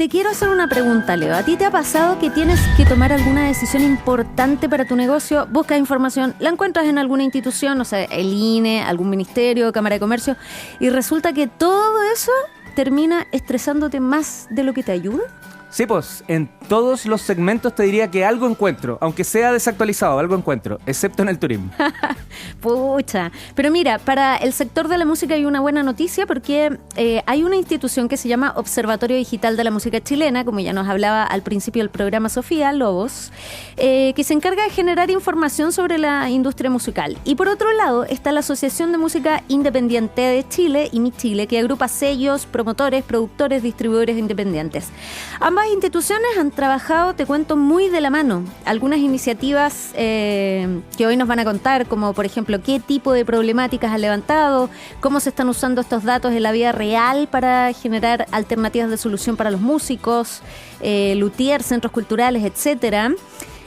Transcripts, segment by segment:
te quiero hacer una pregunta, Leo. ¿A ti te ha pasado que tienes que tomar alguna decisión importante para tu negocio? Buscas información, la encuentras en alguna institución, o sea, el INE, algún ministerio, Cámara de Comercio, y resulta que todo eso termina estresándote más de lo que te ayuda? Sí, pues, en todos los segmentos te diría que algo encuentro, aunque sea desactualizado, algo encuentro, excepto en el turismo. Pucha, pero mira, para el sector de la música hay una buena noticia porque hay una institución que se llama Observatorio Digital de la Música Chilena, como ya nos hablaba al principio del programa Sofía Lobos, que se encarga de generar información sobre la industria musical. Y por otro lado está la Asociación de Música Independiente de Chile, IMI Chile, que agrupa sellos, promotores, productores, distribuidores independientes. Ambas instituciones han trabajado, te cuento, muy de la mano. Algunas iniciativas que hoy nos van a contar, como por ejemplo qué tipo de problemáticas han levantado, cómo se están usando estos datos en la vida real para generar alternativas de solución para los músicos, luthiers, centros culturales, etcétera.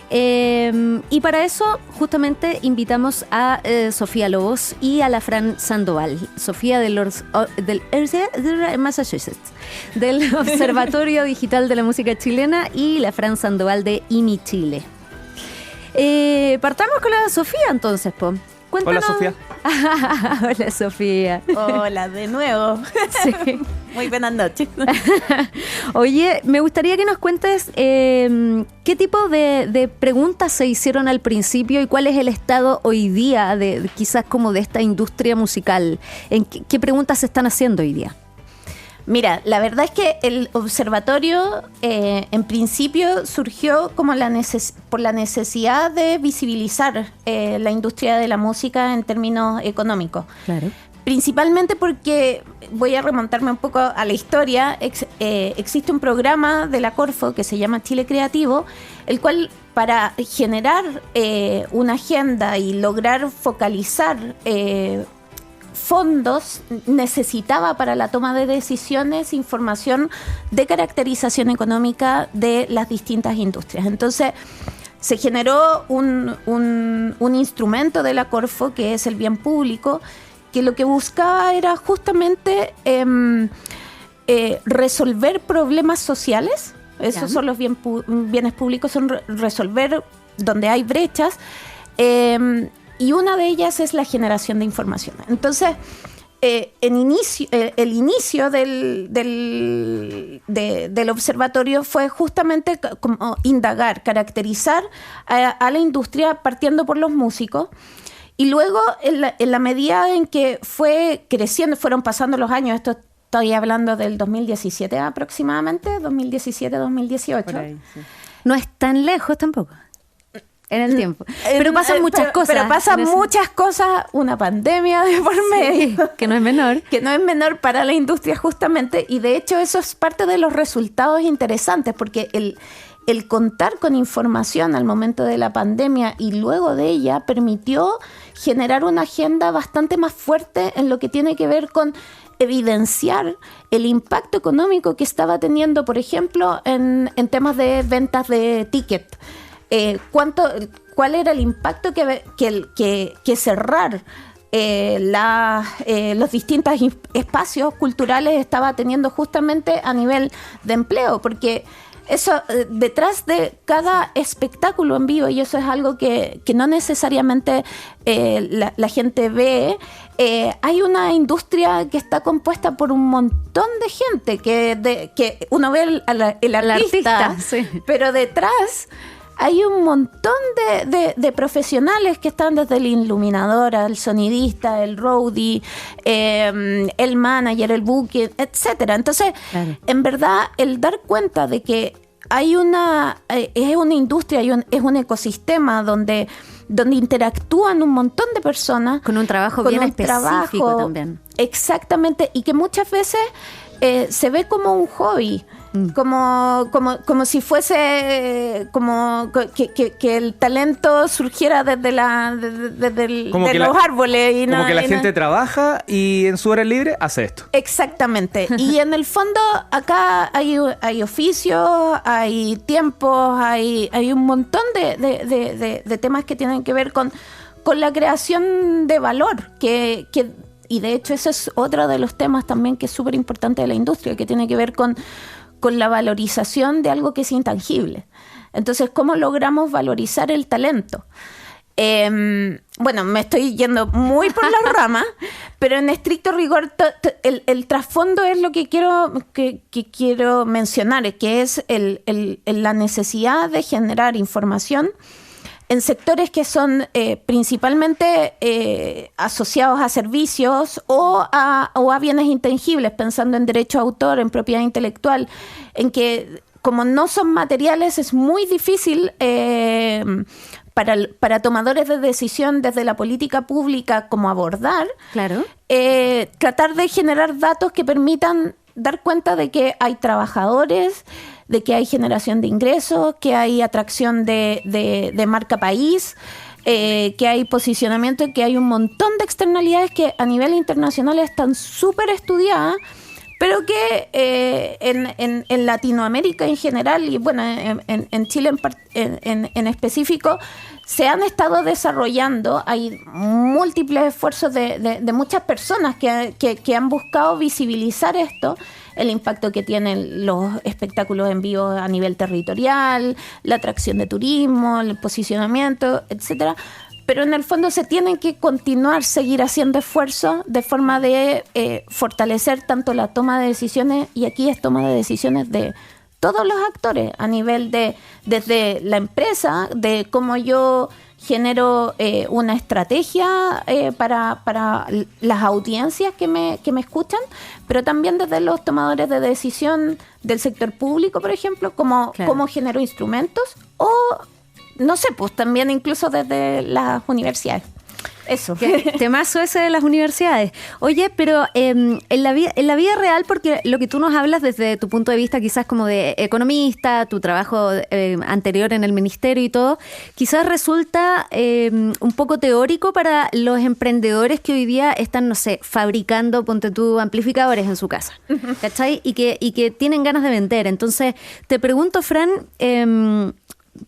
Y para eso justamente invitamos a Sofía Lobos y a la Fran Sandoval. Sofía del Massachusetts, del Observatorio Digital de la Música Chilena, y la Fran Sandoval de IMI Chile. Partamos con la Sofía entonces, po. Cuéntanos. Hola, Sofía. Hola, Sofía. Hola, de nuevo. Sí. Muy buenas noches. Oye, me gustaría que nos cuentes qué tipo de preguntas se hicieron al principio y cuál es el estado hoy día de quizás como de esta industria musical. ¿Qué preguntas se están haciendo hoy día? Mira, la verdad es que el observatorio en principio surgió como por la necesidad de visibilizar la industria de la música en términos económicos. Claro. Principalmente porque, voy a remontarme un poco a la historia, existe un programa de la Corfo que se llama Chile Creativo, el cual para generar una agenda y lograr focalizar fondos necesitaba para la toma de decisiones información de caracterización económica de las distintas industrias. Entonces se generó un instrumento de la Corfo que es el bien público, que lo que buscaba era justamente resolver problemas sociales. Esos son los bienes públicos, son resolver donde hay brechas, y una de ellas es la generación de información. Entonces, el inicio del observatorio fue justamente como indagar, caracterizar a la industria partiendo por los músicos. Y luego, en la medida en que fue creciendo, fueron pasando los años, esto estoy hablando del 2017 aproximadamente, 2017-2018. Por ahí, sí. No es tan lejos tampoco en el tiempo. Pero pasan muchas cosas. Pero pasan muchas cosas, una pandemia de por medio. Que no es menor. Que no es menor para la industria justamente, y de hecho eso es parte de los resultados interesantes, porque el contar con información al momento de la pandemia y luego de ella permitió generar una agenda bastante más fuerte en lo que tiene que ver con evidenciar el impacto económico que estaba teniendo, por ejemplo, en temas de ventas de ticket. ¿Cuál era el impacto que cerrar los distintos espacios culturales estaba teniendo justamente a nivel de empleo? Porque eso, detrás de cada espectáculo en vivo, y eso es algo que no necesariamente la gente ve, hay una industria que está compuesta por un montón de gente que uno ve el artista, sí. Pero detrás hay un montón de profesionales que están desde el iluminador, el sonidista, el roadie, el manager, el booking, etcétera. Entonces, claro, en verdad, el dar cuenta de que es una industria, es un ecosistema donde interactúan un montón de personas. Con un trabajo bien específico también. Exactamente, y que muchas veces se ve como un hobby. Como si fuese que el talento surgiera desde los árboles y como que la gente trabaja y en su hora libre hace esto. Exactamente. Y en el fondo acá hay oficios, hay tiempos, hay un montón de temas que tienen que ver con la creación de valor y de hecho ese es otro de los temas también que es súper importante de la industria, que tiene que ver con con la valorización de algo que es intangible. Entonces, ¿cómo logramos valorizar el talento? Bueno, me estoy yendo muy por las ramas, pero en estricto rigor el trasfondo es lo que quiero mencionar, que es la necesidad de generar información en sectores que son principalmente asociados a servicios o a bienes intangibles, pensando en derecho a autor, en propiedad intelectual, en que como no son materiales es muy difícil para tomadores de decisión desde la política pública como abordar, claro, tratar de generar datos que permitan dar cuenta de que hay trabajadores, de que hay generación de ingresos, que hay atracción de marca país, que hay posicionamiento, que hay un montón de externalidades que a nivel internacional están súper estudiadas, pero que en Latinoamérica en general y bueno, en Chile en específico se han estado desarrollando. Hay múltiples esfuerzos de muchas personas que han buscado visibilizar esto, el impacto que tienen los espectáculos en vivo a nivel territorial, la atracción de turismo, el posicionamiento, etcétera. Pero en el fondo se tienen que seguir haciendo esfuerzos de forma de fortalecer tanto la toma de decisiones, y aquí es toma de decisiones de todos los actores, a nivel desde la empresa, de cómo yo genero una estrategia para las audiencias que me escuchan, pero también desde los tomadores de decisión del sector público, por ejemplo, cómo genero instrumentos, o no sé, pues también incluso desde las universidades. Eso. Temazo ese de las universidades. Oye, pero en la vida real, porque lo que tú nos hablas desde tu punto de vista quizás como de economista, tu trabajo anterior en el ministerio y todo, quizás resulta un poco teórico para los emprendedores que hoy día están, no sé, fabricando, ponte tú, amplificadores en su casa, ¿cachai? Y que tienen ganas de vender. Entonces, te pregunto, Fran,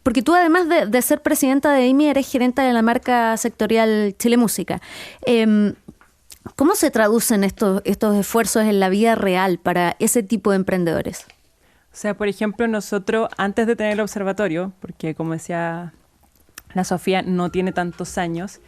porque tú, además de ser presidenta de IMI, eres gerente de la marca sectorial Chile Música. ¿Cómo se traducen estos esfuerzos en la vida real para ese tipo de emprendedores? O sea, por ejemplo, nosotros, antes de tener el observatorio, porque como decía la Sofía, no tiene tantos años,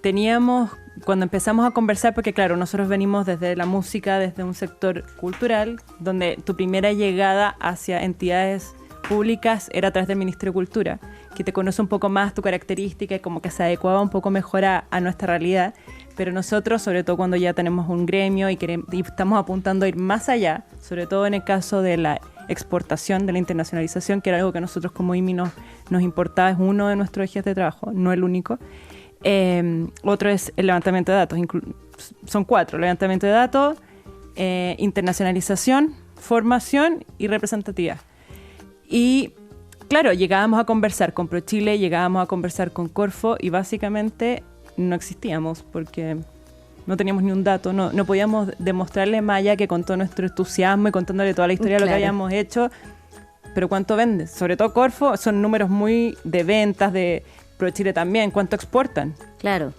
teníamos, cuando empezamos a conversar, porque claro, nosotros venimos desde la música, desde un sector cultural, donde tu primera llegada hacia entidades públicas era a través del Ministerio de Cultura, que te conoce un poco más tu característica y como que se adecuaba un poco mejor a nuestra realidad. Pero nosotros, sobre todo cuando ya tenemos un gremio y estamos apuntando a ir más allá, sobre todo en el caso de la exportación, de la internacionalización, que era algo que nosotros como IMI nos importaba, es uno de nuestros ejes de trabajo, no el único. Otro es el levantamiento de datos, son 4, levantamiento de datos, internacionalización, formación y representatividad. Y claro, llegábamos a conversar con ProChile, llegábamos a conversar con Corfo y básicamente no existíamos porque no teníamos ni un dato, no podíamos demostrarle más allá que con todo nuestro entusiasmo y contándole toda la historia de lo que habíamos hecho, pero ¿cuánto vende? Sobre todo Corfo, son números muy de ventas, de ProChile también, ¿cuánto exportan? Claro.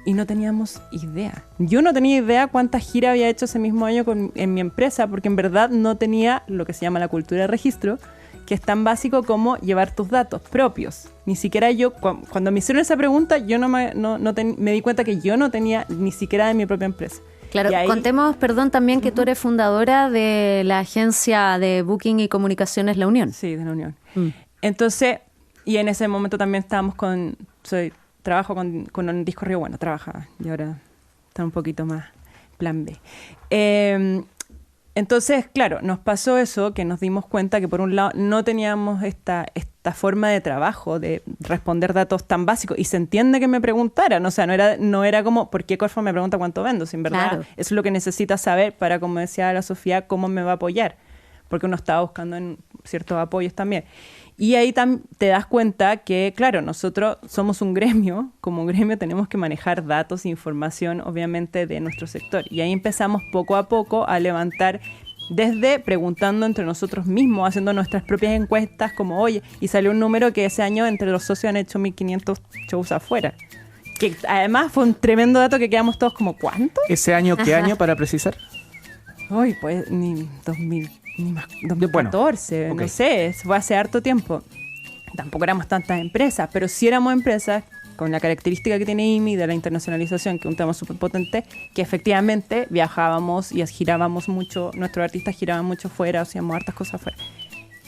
Y no teníamos idea. Yo no tenía idea cuántas giras había hecho ese mismo año en mi empresa, porque en verdad no tenía lo que se llama la cultura de registro, que es tan básico como llevar tus datos propios. Ni siquiera yo, cuando me hicieron esa pregunta, yo me di cuenta que yo no tenía ni siquiera de mi propia empresa. Claro, ahí, contemos, perdón, también que tú eres fundadora de la agencia de Booking y Comunicaciones La Unión. Sí, de La Unión. Entonces, y en ese momento también estábamos trabajo con un disco Río Bueno, trabajaba, y ahora está un poquito más plan B. Entonces, claro, nos pasó eso, que nos dimos cuenta que por un lado no teníamos esta forma de trabajo, de responder datos tan básicos, y se entiende que me preguntaran, o sea, no era como, ¿por qué Corfo me pregunta cuánto vendo? Si en verdad eso es lo que necesita saber para, como decía la Sofía, cómo me va a apoyar, porque uno está buscando en ciertos apoyos también. Y ahí te das cuenta que, claro, nosotros somos un gremio, como gremio tenemos que manejar datos e información, obviamente, de nuestro sector. Y ahí empezamos poco a poco a levantar, desde preguntando entre nosotros mismos, haciendo nuestras propias encuestas, como, oye, y salió un número que ese año entre los socios han hecho 1.500 shows afuera. Que además fue un tremendo dato que quedamos todos como, ¿cuánto? ¿Ese año qué año, para precisar? Uy, pues ni 2000. 2014, Bueno, no sé, fue hace harto tiempo. Tampoco éramos tantas empresas, pero sí éramos empresas con la característica que tiene IMI de la internacionalización, que es un tema súper potente, que efectivamente viajábamos y girábamos mucho, nuestros artistas giraban mucho fuera, hacíamos hartas cosas fuera.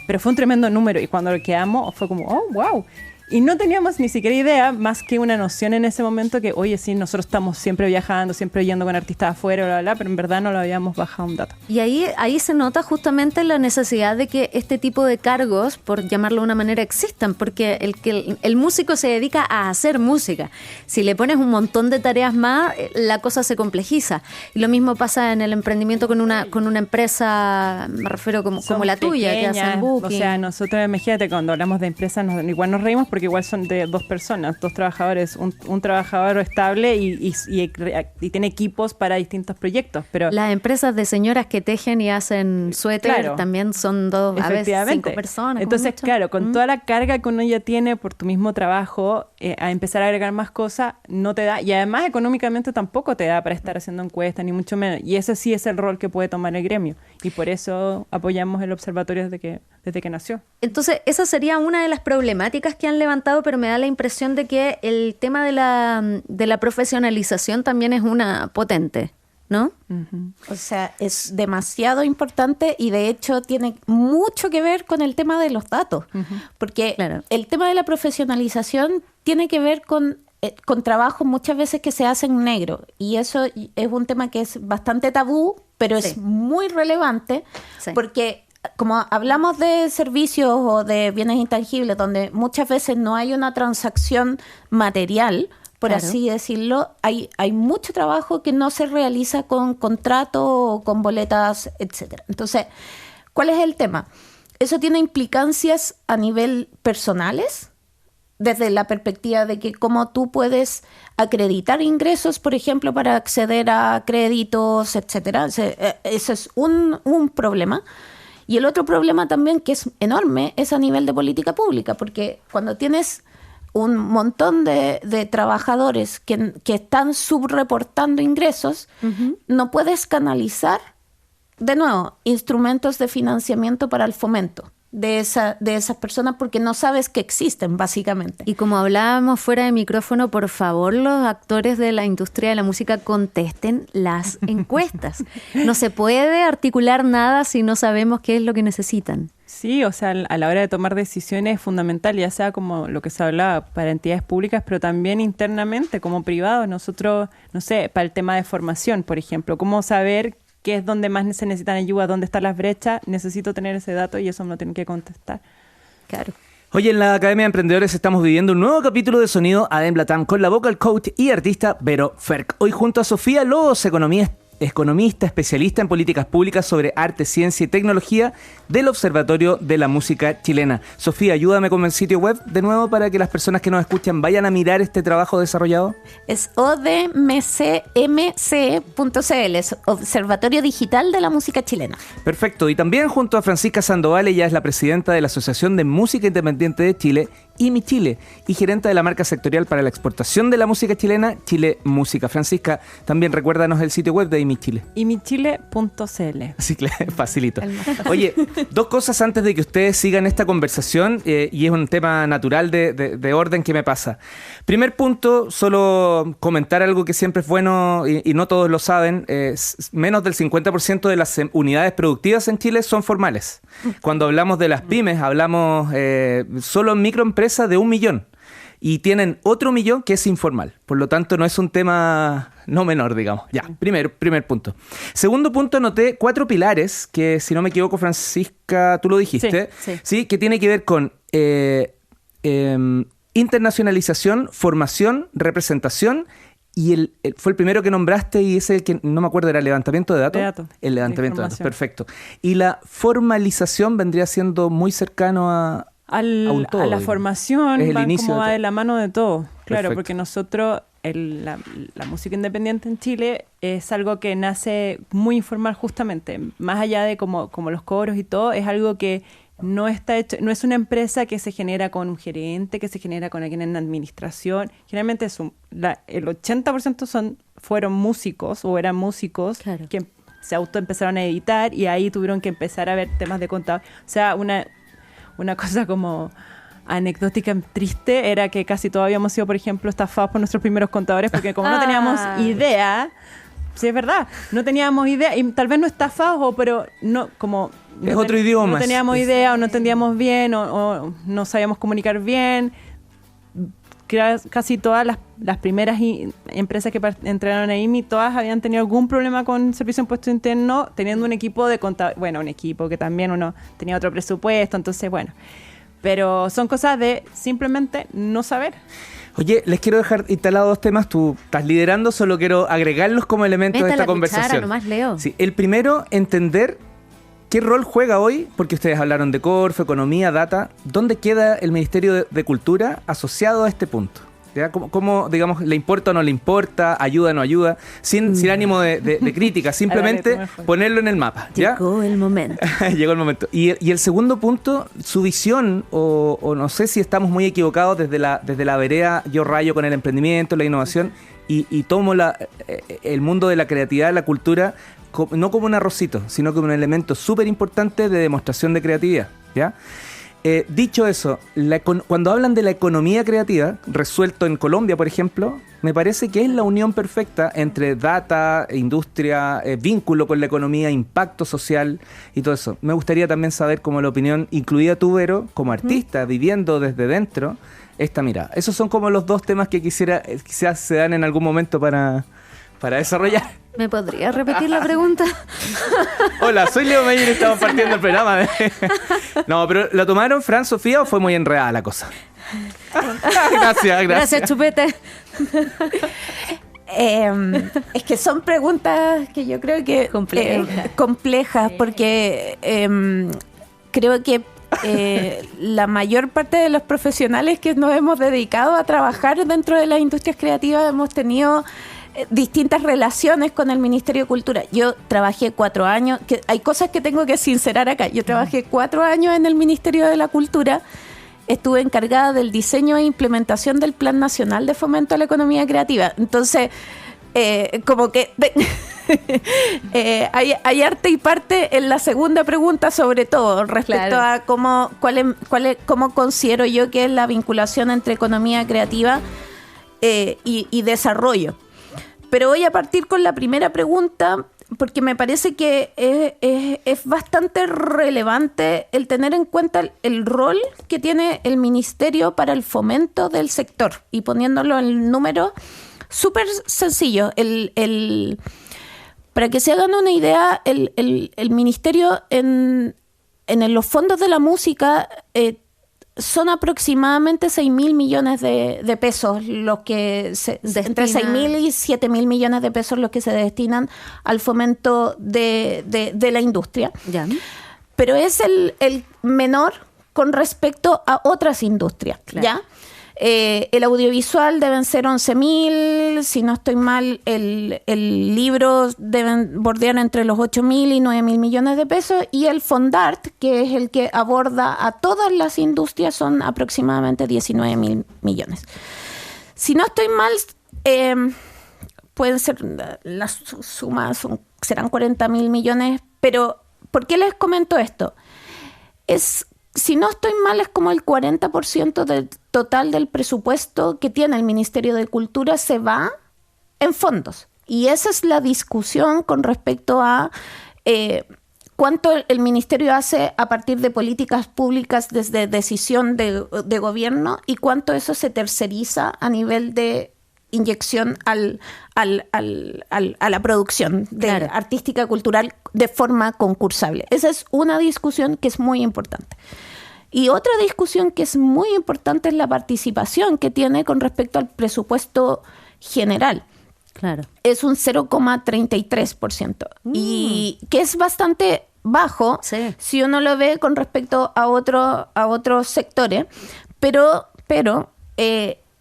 Pero fue un tremendo número y cuando lo quedamos fue como, oh, wow. Y no teníamos ni siquiera idea, más que una noción en ese momento que, oye, sí, nosotros estamos siempre viajando, siempre yendo con artistas afuera, bla, bla, bla, pero en verdad no lo habíamos bajado un dato. Y ahí se nota justamente la necesidad de que este tipo de cargos, por llamarlo de una manera, existan, porque el músico se dedica a hacer música. Si le pones un montón de tareas más, la cosa se complejiza. Y lo mismo pasa en el emprendimiento con una empresa, me refiero como la tuya, que hacen booking. O sea, nosotros, imagínate, cuando hablamos de empresas, igual nos reímos porque igual son de dos personas, dos trabajadores, un trabajador estable y tiene equipos para distintos proyectos. Pero las empresas de señoras que tejen y hacen suéter, claro, también son dos, a veces 5 personas. Entonces, claro, con toda la carga que uno ya tiene por tu mismo trabajo, a empezar a agregar más cosas, no te da, y además económicamente tampoco te da para estar haciendo encuestas, ni mucho menos. Y ese sí es el rol que puede tomar el gremio. Y por eso apoyamos el observatorio desde que nació. Entonces, esa sería una de las problemáticas que han levantado, pero me da la impresión de que el tema de la profesionalización también es una potente, ¿no? Uh-huh. O sea, es demasiado importante y de hecho tiene mucho que ver con el tema de los datos, uh-huh, porque claro, el tema de la profesionalización tiene que ver con trabajos muchas veces que se hacen negro y eso es un tema que es bastante tabú, pero sí, es muy relevante, sí, porque como hablamos de servicios o de bienes intangibles donde muchas veces no hay una transacción material, por claro, así decirlo, hay mucho trabajo que no se realiza con contrato o con boletas, etcétera. Entonces, ¿cuál es el tema? Eso tiene implicancias a nivel personales, desde la perspectiva de que cómo tú puedes acreditar ingresos, por ejemplo, para acceder a créditos, etcétera. Ese es un problema. Y el otro problema también, que es enorme, es a nivel de política pública, porque cuando tienes un montón de trabajadores que están subreportando ingresos, uh-huh, no puedes canalizar, de nuevo, instrumentos de financiamiento para el fomento de esas personas porque no sabes que existen, básicamente. Y como hablábamos fuera de micrófono, por favor, los actores de la industria de la música contesten las encuestas. No se puede articular nada si no sabemos qué es lo que necesitan. Sí, o sea, a la hora de tomar decisiones es fundamental, ya sea como lo que se hablaba para entidades públicas, pero también internamente, como privados. Nosotros, no sé, para el tema de formación, por ejemplo, cómo saber qué es donde más se necesitan ayuda, dónde están las brechas, necesito tener ese dato y eso me lo tienen que contestar. Claro. Hoy en la Academia de Emprendedores estamos viviendo un nuevo capítulo de Sonido Adem Latam con la vocal coach y artista Vero Ferk. Hoy junto a Sofía Lobos, economista especialista en políticas públicas sobre arte, ciencia y tecnología del Observatorio de la Música Chilena. Sofía, ayúdame con el sitio web de nuevo para que las personas que nos escuchan vayan a mirar este trabajo desarrollado. Es odmcmc.cl, es Observatorio Digital de la Música Chilena. Perfecto, y también junto a Francisca Sandoval, ella es la presidenta de la Asociación de Música Independiente de Chile, IMI Chile, y gerente de la marca sectorial para la exportación de la música chilena, Chile Música. Francisca, también recuérdanos el sitio web de IMI Chile. imichile.cl. Así que facilito. Oye, dos cosas antes de que ustedes sigan esta conversación, y es un tema natural de orden que me pasa. Primer punto, solo comentar algo que siempre es bueno y no todos lo saben, menos del 50% de las unidades productivas en Chile son formales. Cuando hablamos de las pymes, hablamos solo en microempresas de 1 millón. Y tienen otro 1 millón que es informal. Por lo tanto, no es un tema no menor, digamos. Ya, primer punto. Segundo punto, anoté 4 pilares que, si no me equivoco, Francisca, tú lo dijiste. Sí, que tiene que ver con internacionalización, formación, representación. Y fue el primero que nombraste y ese que no me acuerdo, era el levantamiento de datos. El levantamiento de datos, perfecto. Y la formalización vendría siendo muy cercano a un todo, a la formación, es el inicio como de va todo. de la mano de todo. Claro, Perfecto. porque nosotros, la música independiente en Chile es algo que nace muy informal justamente. Más allá de como los coros y todo, es algo que no está hecho, no es una empresa que se genera con un gerente, que se genera con alguien en administración. Generalmente el 80% fueron músicos o eran músicos, claro, que se empezaron a editar y ahí tuvieron que empezar a ver temas de contador. O sea, una cosa como anecdótica triste era que casi todos habíamos sido, por ejemplo, estafados por nuestros primeros contadores porque como no teníamos idea, sí es verdad, no teníamos idea y tal vez no estafados, pero no como... Es otro idioma. No teníamos idea o no entendíamos bien o no sabíamos comunicar bien. Casi todas las primeras empresas que entraron a IMI, todas habían tenido algún problema con servicio de impuesto interno, teniendo un equipo de contadores, bueno, un equipo que también uno tenía otro presupuesto, entonces bueno, pero son cosas de simplemente no saber. Oye, les quiero dejar instalados 2 temas, tú estás liderando, solo quiero agregarlos como elementos de esta conversación. Nomás, Leo. Sí, el primero, entender qué rol juega hoy, porque ustedes hablaron de Corfo, economía, data, ¿dónde queda el Ministerio de Cultura asociado a este punto? ¿Ya? ¿Cómo, digamos, le importa o no le importa, ayuda o no ayuda? Sin ánimo de crítica, simplemente ponerlo en el mapa. ¿Ya? Llegó el momento. Llegó el momento. Y el segundo punto, su visión, o no sé si estamos muy equivocados desde la vereda, yo rayo con el emprendimiento, la innovación, y tomo el mundo de la creatividad, la cultura, no como un arrocito, sino como un elemento súper importante de demostración de creatividad, ¿ya? Dicho eso, cuando hablan de la economía creativa, resuelto en Colombia, por ejemplo, me parece que es la unión perfecta entre data, industria, vínculo con la economía, impacto social y todo eso. Me gustaría también saber como la opinión, incluida tú, Vero, como artista, viviendo desde dentro, esta mirada. Esos son como los 2 temas que quizás se dan en algún momento para desarrollar. ¿Me podría repetir la pregunta? Hola, soy Leo Meyer y estamos partiendo el programa. No, pero ¿lo tomaron, Fran, Sofía, o fue muy enredada la cosa? Gracias. Gracias, Chupete. Es que son preguntas que yo creo que complejas porque creo que la mayor parte de los profesionales que nos hemos dedicado a trabajar dentro de las industrias creativas hemos tenido distintas relaciones con el Ministerio de Cultura. Yo trabajé 4 años, que hay cosas que tengo que sincerar acá. Yo trabajé 4 años en el Ministerio de la Cultura. Estuve encargada del diseño e implementación del Plan Nacional de Fomento a la Economía Creativa. Entonces, como que hay arte y parte en la segunda pregunta, sobre todo respecto a cómo considero yo que es la vinculación entre economía creativa y desarrollo. Pero voy a partir con la primera pregunta porque me parece que es bastante relevante el tener en cuenta el rol que tiene el Ministerio para el fomento del sector. Y poniéndolo en números súper sencillo, para que se hagan una idea, el Ministerio en los fondos de la música son aproximadamente 6.000 millones de pesos los que entre 6.000 y 7.000 millones de pesos los que se destinan al fomento de la industria. Ya. Pero es el menor con respecto a otras industrias, claro. ¿Ya? El audiovisual deben ser 11.000, si no estoy mal, el libro deben bordear entre los 8.000 y 9.000 millones de pesos, y el Fondart, que es el que aborda a todas las industrias, son aproximadamente 19.000 millones. Si no estoy mal, pueden ser, las sumas serán 40.000 millones, pero ¿por qué les comento esto? Si no estoy mal, es como el 40% del total del presupuesto que tiene el Ministerio de Cultura se va en fondos. Y esa es la discusión con respecto a cuánto el Ministerio hace a partir de políticas públicas desde decisión de gobierno y cuánto eso se terceriza a nivel de inyección a la producción claro. artística, cultural de forma concursable. Esa es una discusión que es muy importante. Y otra discusión que es muy importante es la participación que tiene con respecto al presupuesto general. Claro. Es un 0,33%. Y que es bastante bajo, sí, si uno lo ve con respecto a otros sectores, pero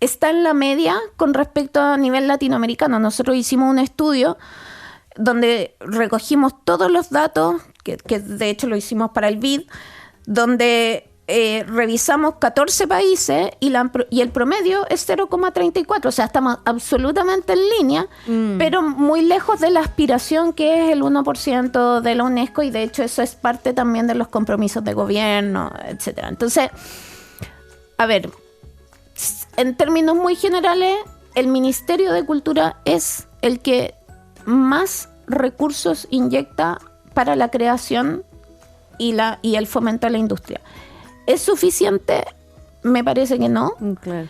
está en la media con respecto a nivel latinoamericano. Nosotros hicimos un estudio donde recogimos todos los datos, que de hecho lo hicimos para el BID, donde revisamos 14 países y el promedio es 0,34, o sea, estamos absolutamente en línea, pero muy lejos de la aspiración que es el 1% de la UNESCO, y de hecho eso es parte también de los compromisos de gobierno, etcétera. Entonces, a ver, en términos muy generales, el Ministerio de Cultura es el que más recursos inyecta para la creación y el fomento a la industria. ¿Es suficiente? Me parece que no. Claro.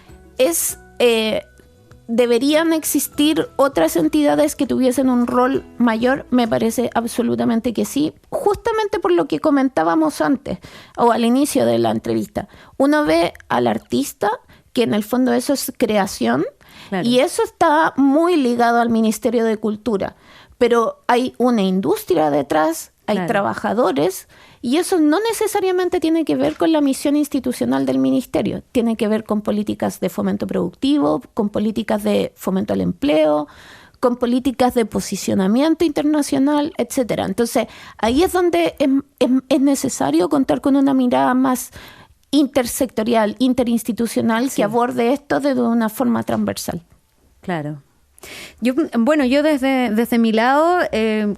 ¿Deberían existir otras entidades que tuviesen un rol mayor? Me parece absolutamente que sí, justamente por lo que comentábamos antes o al inicio de la entrevista. Uno ve al artista, que en el fondo eso es creación, claro, y eso está muy ligado al Ministerio de Cultura, pero hay una industria detrás, hay claro, trabajadores, y eso no necesariamente tiene que ver con la misión institucional del ministerio, tiene que ver con políticas de fomento productivo, con políticas de fomento al empleo, con políticas de posicionamiento internacional, etcétera. Entonces, ahí es donde es necesario contar con una mirada más intersectorial, interinstitucional, sí, que aborde esto de una forma transversal. Claro. Yo desde mi lado,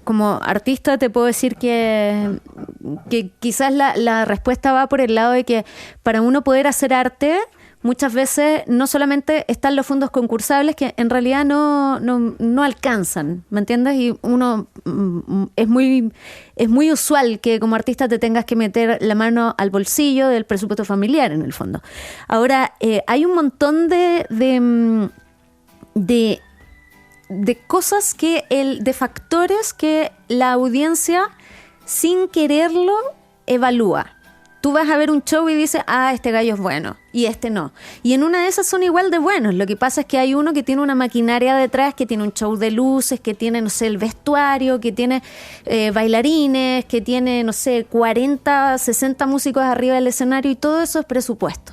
como artista, te puedo decir que quizás la respuesta va por el lado de que para uno poder hacer arte, muchas veces no solamente están los fondos concursables que en realidad no alcanzan, ¿me entiendes? Y uno es muy usual que como artista te tengas que meter la mano al bolsillo del presupuesto familiar, en el fondo. Ahora, hay un montón de cosas de factores que la audiencia sin quererlo evalúa. Tú vas a ver un show y dices, este gallo es bueno y este no. Y en una de esas son igual de buenos. Lo que pasa es que hay uno que tiene una maquinaria detrás, que tiene un show de luces, que tiene, no sé, el vestuario, que tiene bailarines, que tiene, no sé, 40, 60 músicos arriba del escenario, y todo eso es presupuesto.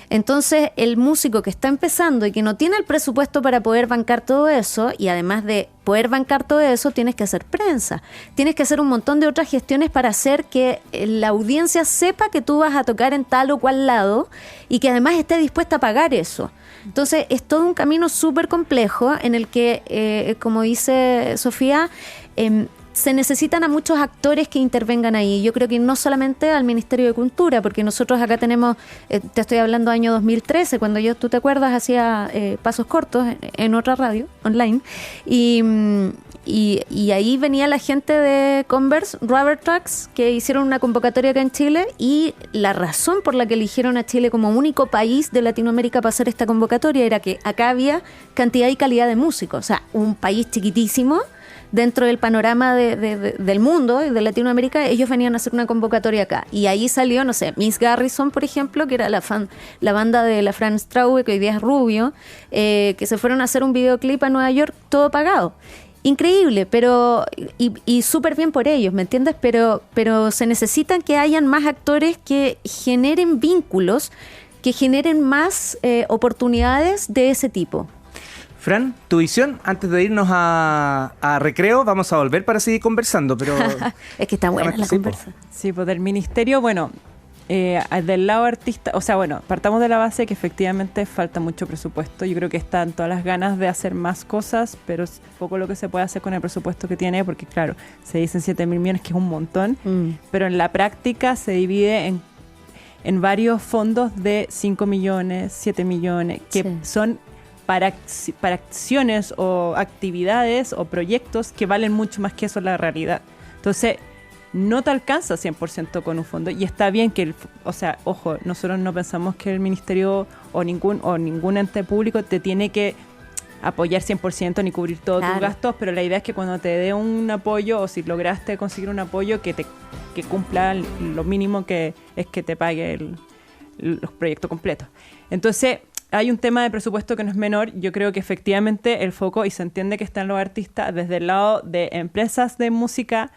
Entonces, el músico que está empezando y que no tiene el presupuesto para poder bancar todo eso, y además de poder bancar todo eso, tienes que hacer prensa, tienes que hacer un montón de otras gestiones para hacer que la audiencia sepa que tú vas a tocar en tal o cual lado y que además esté dispuesta a pagar eso. Entonces, es todo un camino súper complejo en el que, como dice Sofía, se necesitan a muchos actores que intervengan ahí. Yo creo que no solamente al Ministerio de Cultura, porque nosotros acá tenemos, te estoy hablando año 2013, cuando tú te acuerdas, hacía pasos cortos en otra radio online, y ahí venía la gente de Converse, Rubber Tracks, que hicieron una convocatoria acá en Chile, y la razón por la que eligieron a Chile como único país de Latinoamérica para hacer esta convocatoria era que acá había cantidad y calidad de músicos, o sea, un país chiquitísimo, dentro del panorama del mundo y de Latinoamérica, ellos venían a hacer una convocatoria acá. Y ahí salió, no sé, Miss Garrison, por ejemplo, que era la banda de la Fran Straube, que hoy día es Rubio, que se fueron a hacer un videoclip a Nueva York, todo pagado. Increíble, pero y súper bien por ellos, ¿me entiendes? Pero se necesitan que hayan más actores que generen vínculos, que generen más oportunidades de ese tipo. Fran, tu visión, antes de irnos a recreo, vamos a volver para seguir conversando, pero... Es que está buena la conversa. Sí, pues del ministerio, bueno, del lado artista, o sea, bueno, partamos de la base que efectivamente falta mucho presupuesto. Yo creo que están todas las ganas de hacer más cosas, pero es poco lo que se puede hacer con el presupuesto que tiene, porque claro, se dicen 7.000 millones, que es un montón, pero en la práctica se divide en varios fondos de 5 millones, 7 millones, que sí, son para acciones o actividades o proyectos que valen mucho más que eso en la realidad. Entonces, no te alcanza 100% con un fondo, y está bien que, o sea, ojo, nosotros no pensamos que el ministerio o ningún ente público te tiene que apoyar 100% ni cubrir todos tus gastos, pero la idea es que cuando te dé un apoyo, o si lograste conseguir un apoyo, que cumpla lo mínimo, que es que te pague los proyectos completos. Entonces, hay un tema de presupuesto que no es menor. Yo creo que efectivamente el foco, y se entiende que están los artistas, desde el lado de empresas de música,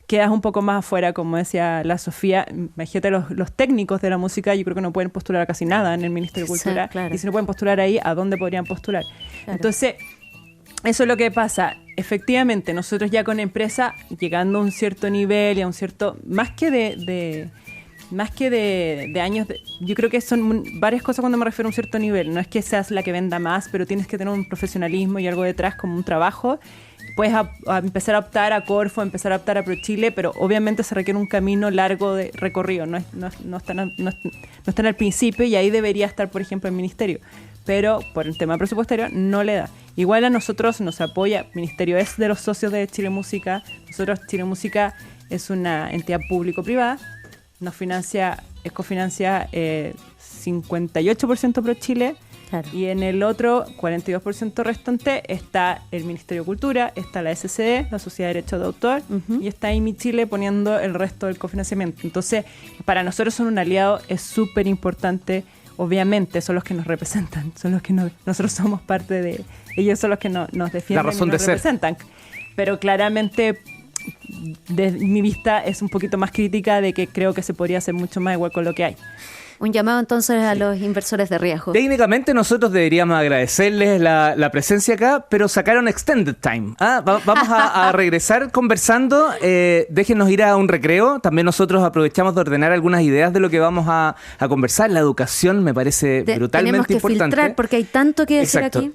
quedas un poco más afuera, como decía la Sofía. Imagínate, los técnicos de la música, yo creo que no pueden postular a casi nada en el Ministerio de Cultura. Sí, claro. Y si no pueden postular ahí, ¿a dónde podrían postular? Claro. Entonces, eso es lo que pasa. Efectivamente, nosotros ya con empresa, llegando a un cierto nivel y a un cierto, más que más que de años, yo creo que son varias cosas cuando me refiero a un cierto nivel. No es que seas la que venda más, pero tienes que tener un profesionalismo y algo detrás como un trabajo. Puedes empezar a optar a Corfo, empezar a optar a ProChile, pero obviamente se requiere un camino largo de recorrido. No están al principio, y ahí debería estar, por ejemplo, el ministerio. Pero por el tema presupuestario no le da. Igual a nosotros nos apoya, el ministerio es de los socios de Chile Música. Nosotros, Chile Música es una entidad público-privada, nos cofinancia 58% ProChile. Claro. Y en el otro 42% restante está el Ministerio de Cultura, está la SCD, la Sociedad de Derechos de Autor, y está IMI Chile poniendo el resto del cofinanciamiento. Entonces, para nosotros son un aliado, es súper importante. Obviamente, son los que nos representan, son los que nosotros somos parte de ellos, son los que nos defienden, la razón y nos de representan. Pero claramente, desde mi vista, es un poquito más crítica de que creo que se podría hacer mucho más igual con lo que hay. Un llamado entonces a los inversores de riesgo. Técnicamente nosotros deberíamos agradecerles la presencia acá, pero sacaron extended time. Vamos a regresar conversando. Déjenos ir a un recreo. También nosotros aprovechamos de ordenar algunas ideas de lo que vamos a conversar. La educación me parece brutalmente importante. Tenemos que filtrar porque hay tanto que decir. Exacto. Aquí.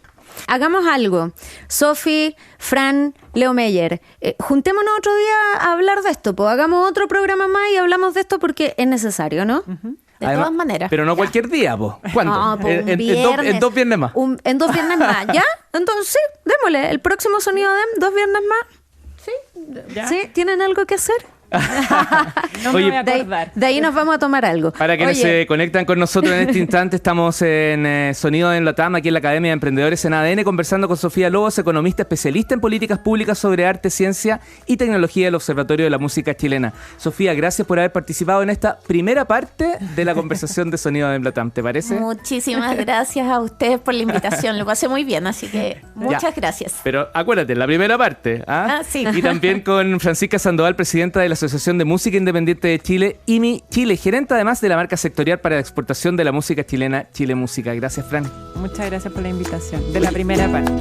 Hagamos algo. Sofi, Fran, Leo Meyer, juntémonos otro día a hablar de esto. Pues hagamos otro programa más y hablamos de esto porque es necesario, ¿no? De todas maneras. Pero no cualquier día, po. ¿Cuándo? No, pues en 2 viernes más. En 2 viernes más, ¿ya? Entonces sí, démosle. El próximo Sonido DEM, 2 viernes más. ¿Sí? ¿Ya? ¿Sí? ¿Tienen algo que hacer? No me voy a acordar. De ahí nos vamos a tomar algo. Para quienes se conectan con nosotros en este instante, estamos en Sonido en Latam, aquí en la Academia de Emprendedores en ADN, conversando con Sofía Lobos, economista especialista en políticas públicas sobre arte, ciencia y tecnología del Observatorio de la Música Chilena. Sofía, gracias por haber participado en esta primera parte de la conversación de Sonido en Latam, ¿te parece? Muchísimas gracias a ustedes por la invitación, lo pasé muy bien, así que muchas gracias. Pero acuérdate, la primera parte. Sí. Y también con Francisca Sandoval, presidenta de la Asociación de Música Independiente de Chile, IMI Chile, gerente además de la marca sectorial para la exportación de la música chilena, Chile Música. Gracias, Fran. Muchas gracias por la invitación de la primera parte.